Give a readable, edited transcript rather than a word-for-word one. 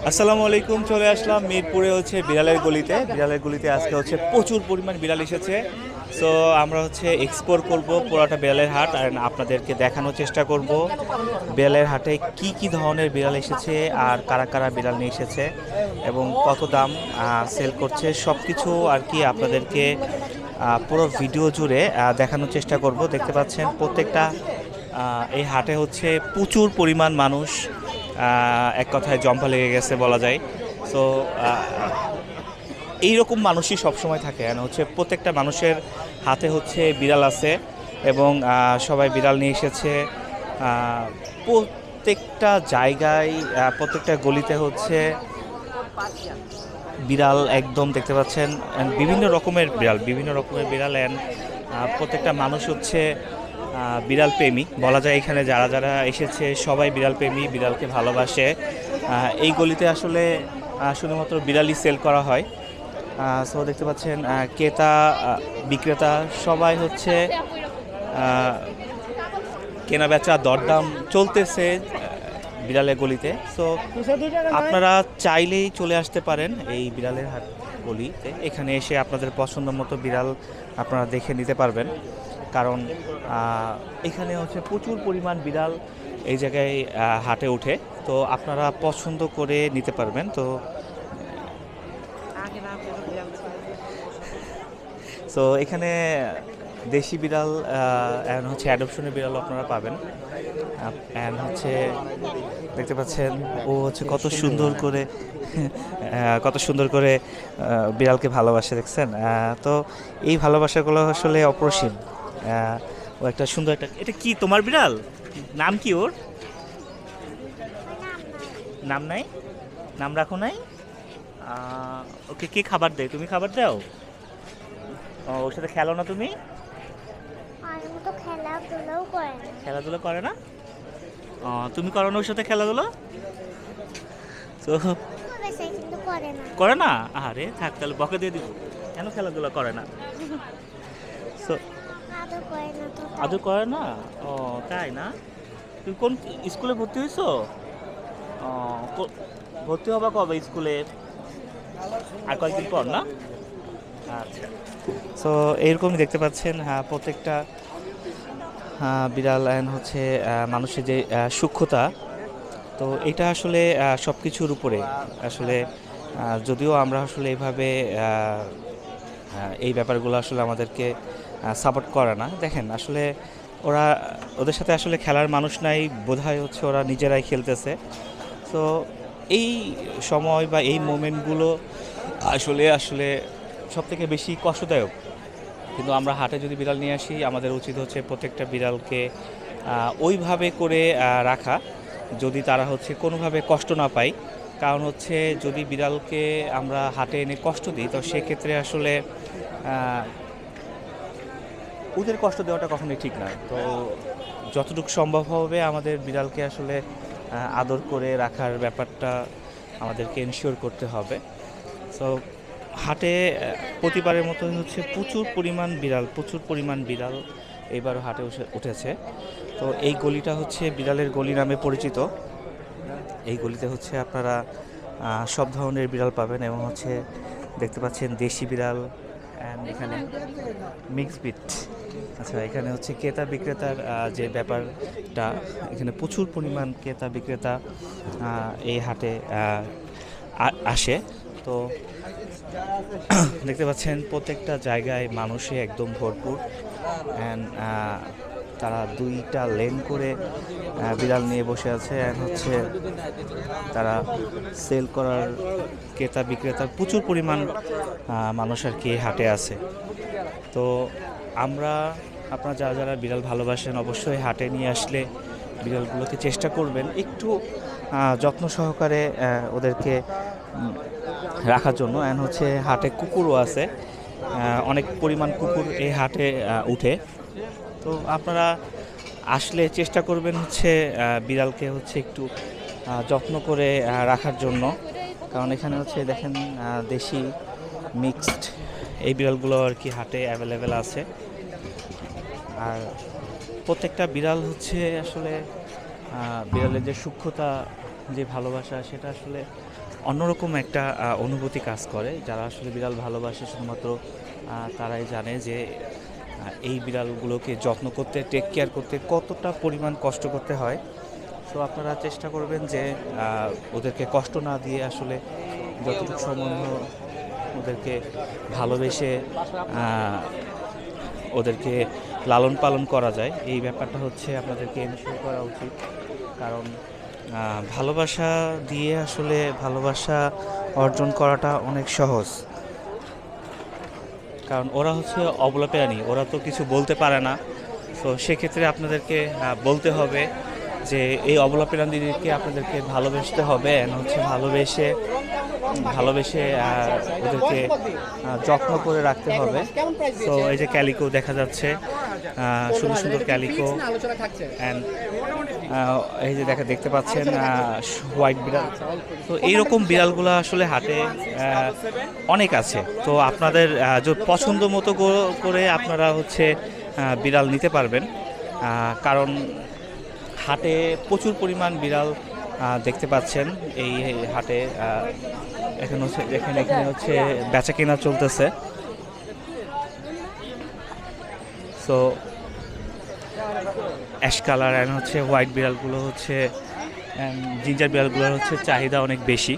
আসসালামু আলাইকুম। চলে আসলাম মিরপুরে হচ্ছে বিড়ালের গলিতে আজকে হচ্ছে প্রচুর পরিমাণ বিড়াল এসেছে। সো আমরা হচ্ছে এক্সপ্লোর করব পুরোটা বিড়ালের হাট আর আপনাদেরকে দেখানোর চেষ্টা করব বিড়ালের হাটে কি কি ধরনের বিড়াল এসেছে আর কারা কারা বিড়াল নিয়ে এসেছে এবং কত দাম সেল করছে সব কিছু আর কি আপনাদেরকে পুরো ভিডিও জুড়ে দেখানোর চেষ্টা করব। দেখতে পাচ্ছেন প্রত্যেকটা এই হাটে হচ্ছে প্রচুর পরিমাণ মানুষ, এক কথায় জম্পা লেগে গেছে বলা যায়। সো এইরকম মানুষই সবসময় থাকে, হচ্ছে প্রত্যেকটা মানুষের হাতে হচ্ছে বিড়াল আছে এবং সবাই বিড়াল নিয়ে এসেছে। প্রত্যেকটা জায়গায় প্রত্যেকটা গলিতে হচ্ছে বিড়াল একদম দেখতে পাচ্ছেন। and বিভিন্ন রকমের বিড়াল অ্যান্ড প্রত্যেকটা মানুষ হচ্ছে বিড়াল প্রেমী বলা যায়। এখানে যারা যারা এসেছে সবাই বিড়াল প্রেমী, বিড়ালকে ভালোবাসে। এই গলিতে আসলে শুধুমাত্র বিড়ালই সেল করা হয়। সো দেখতে পাচ্ছেন ক্রেতা বিক্রেতা সবাই হচ্ছে কেনা বেচা দরদাম চলতেছে বিড়ালের গলিতে। সো আপনারা চাইলেই চলে আসতে পারেন এই বিড়ালের হাট গলিতে। এখানে এসে আপনাদের পছন্দ মতো বিড়াল আপনারা দেখে নিতে পারবেন, কারণ এখানে হচ্ছে প্রচুর পরিমাণ বিড়াল এই জায়গায় হাটে ওঠে। তো আপনারা পছন্দ করে নিতে পারবেন। তো এখানে দেশি বিড়াল অ্যান্ড হচ্ছে অ্যাডপশনের বিড়াল আপনারা পাবেন। অ্যান্ড হচ্ছে দেখতে পাচ্ছেন ও হচ্ছে কত সুন্দর করে বিড়ালকে ভালোবাসে, দেখছেন? তো এই ভালোবাসাগুলো আসলে অপরিসীম। ও একটা সুন্দর এটা কি তোমার বিড়াল? নাম কি ওর? নাম নাই? নাম রাখো নাই? ওকে কে খাবার দেয়? তুমি খাবার দাও? ওর সাথে খেলো না তুমি? আর ও তো খেলাধুলাও করে না। খেলাধুলা করে না? তুমি করো না ওর সাথে খেলাধুলা? তো করে সে কিন্তু করে না। করে না? আরে থাক, তাহলে বকে দিয়ে দিব। কেন খেলাধুলা করে না? তো আদর করে না তো তাই। আদর করে না? ও তাই না? তুমি কোন স্কুলে ভর্তি হয়েছো? ও, ভর্তি হবা কবে স্কুলে? আর কয়েকদিন পর না? আচ্ছা। সো এইরকমই দেখতে পাচ্ছেন, হ্যাঁ, প্রত্যেকটা বিড়াল অ্যান্ড হচ্ছে মানুষের যে সূক্ষ্মতা, তো এটা আসলে সব কিছুর উপরে আসলে যদিও আমরা আসলে এইভাবে এই ব্যাপারগুলো আসলে আমাদেরকে সাপোর্ট করে না। দেখেন আসলে ওরা, ওদের সাথে আসলে খেলার মানুষ নাই বোধহয়, হচ্ছে ওরা নিজেরাই খেলতেছে। তো এই সময় বা এই মোমেন্টগুলো আসলে আসলে সব থেকে বেশি কষ্টদায়ক। কিন্তু আমরা হাটে যদি বিড়াল নিয়ে আসি, আমাদের উচিত হচ্ছে প্রত্যেকটা বিড়ালকে ওইভাবে করে রাখা, যদি তারা হচ্ছে কোনোভাবে কষ্ট না পায়। কারণ হচ্ছে যদি বিড়ালকে আমরা হাটে এনে কষ্ট দিই, তো সেক্ষেত্রে আসলে ওদের কষ্ট দেওয়াটা কখনোই ঠিক না। তো যতটুকু সম্ভব হবে আমাদের বিড়ালকে আসলে আদর করে রাখার ব্যাপারটা আমাদেরকে এনশিওর করতে হবে। সো হাটে প্রতিবারের মতোই হচ্ছে প্রচুর পরিমাণ বিড়াল এবারও হাটে উঠেছে। তো এই গলিটা হচ্ছে বিড়ালের গলি নামে পরিচিত। এই গলিতে হচ্ছে আপনারা সব ধরনের বিড়াল পাবেন এবং হচ্ছে দেখতে পাচ্ছেন দেশি বিড়াল অ্যান্ড এখানে মিক্স বিট। আচ্ছা, এখানে হচ্ছে ক্রেতা বিক্রেতার যে ব্যাপারটা, এখানে প্রচুর পরিমাণ ক্রেতা বিক্রেতা এই হাটে আসে। তো দেখতে পাচ্ছেন প্রত্যেকটা জায়গায় মানুষে একদম ভরপুর অ্যান্ড তারা দুইটা লেন করে বিড়াল নিয়ে বসে আছে অ্যান্ড হচ্ছে তারা সেল করার ক্রেতা বিক্রেতার প্রচুর পরিমাণ মানুষ আর কি হাটে আছে। তো আমরা, আপনারা যারা যারা বিড়াল ভালোবাসেন অবশ্যই হাটে নিয়ে আসলে বিড়ালগুলোকে চেষ্টা করবেন একটু যত্ন সহকারে ওদেরকে রাখার জন্য। অ্যান্ড হচ্ছে হাটে কুকুরও আছে, অনেক পরিমাণ কুকুর এই হাটে উঠে। তো আপনারা আসলে চেষ্টা করবেন হচ্ছে বিড়ালকে হচ্ছে একটু যত্ন করে রাখার জন্য, কারণ এখানে হচ্ছে দেখেন দেশি মিক্সড এই বিড়ালগুলো আর কি হাটে অ্যাভেলেবেল আছে। আর প্রত্যেকটা বিড়াল হচ্ছে আসলে বিড়ালের যে সূক্ষ্মতা যে ভালোবাসা সেটা আসলে অন্যরকম একটা অনুভূতি কাজ করে। যারা আসলে বিড়াল ভালোবাসে শুধুমাত্র তারাই জানে যে এই বিড়ালগুলোকে যত্ন করতে, টেক কেয়ার করতে কতটা পরিমাণ কষ্ট করতে হয়। সো আপনারা চেষ্টা করবেন যে ওদেরকে কষ্ট না দিয়ে আসলে যতটুকু সম্ভব ওদেরকে ভালোবেসে ওদেরকে লালন পালন করা যায়, এই ব্যাপারটা হচ্ছে আপনাদেরকে এনশিওর করা উচিত। কারণ ভালোবাসা দিয়ে আসলে ভালোবাসা অর্জন করাটা অনেক সহজ। কারণ ওরা হচ্ছে অবলা প্রাণী, ওরা তো কিছু বলতে পারে না। তো সেক্ষেত্রে আপনাদেরকে বলতে হবে যে এই অবলা প্রাণীদেরকে আপনাদেরকে ভালোবাসতে হবে, and হচ্ছে ভালোবেসে ওদেরকে যত্ন করে রাখতে হবে। তো এই যে ক্যালিকো দেখা যাচ্ছে, সুন্দর সুন্দর ক্যালিকো, অ্যান্ড এই যে দেখতে পাচ্ছেন হোয়াইট বিড়াল। তো এইরকম বিড়ালগুলো আসলে হাটে অনেক আছে। তো আপনাদের যদি পছন্দ মতো করে আপনারা হচ্ছে বিড়াল নিতে পারবেন। কারণ হাটে প্রচুর পরিমাণ বিড়াল দেখতে পাচ্ছেন। এই হাটে এখানে হচ্ছে বেচা কেনা চলতেছে। সো অ্যাশ কালার অ্যান্ড হচ্ছে হোয়াইট বিড়ালগুলো হচ্ছে, জিঞ্জার বিড়ালগুলোর হচ্ছে চাহিদা অনেক বেশি।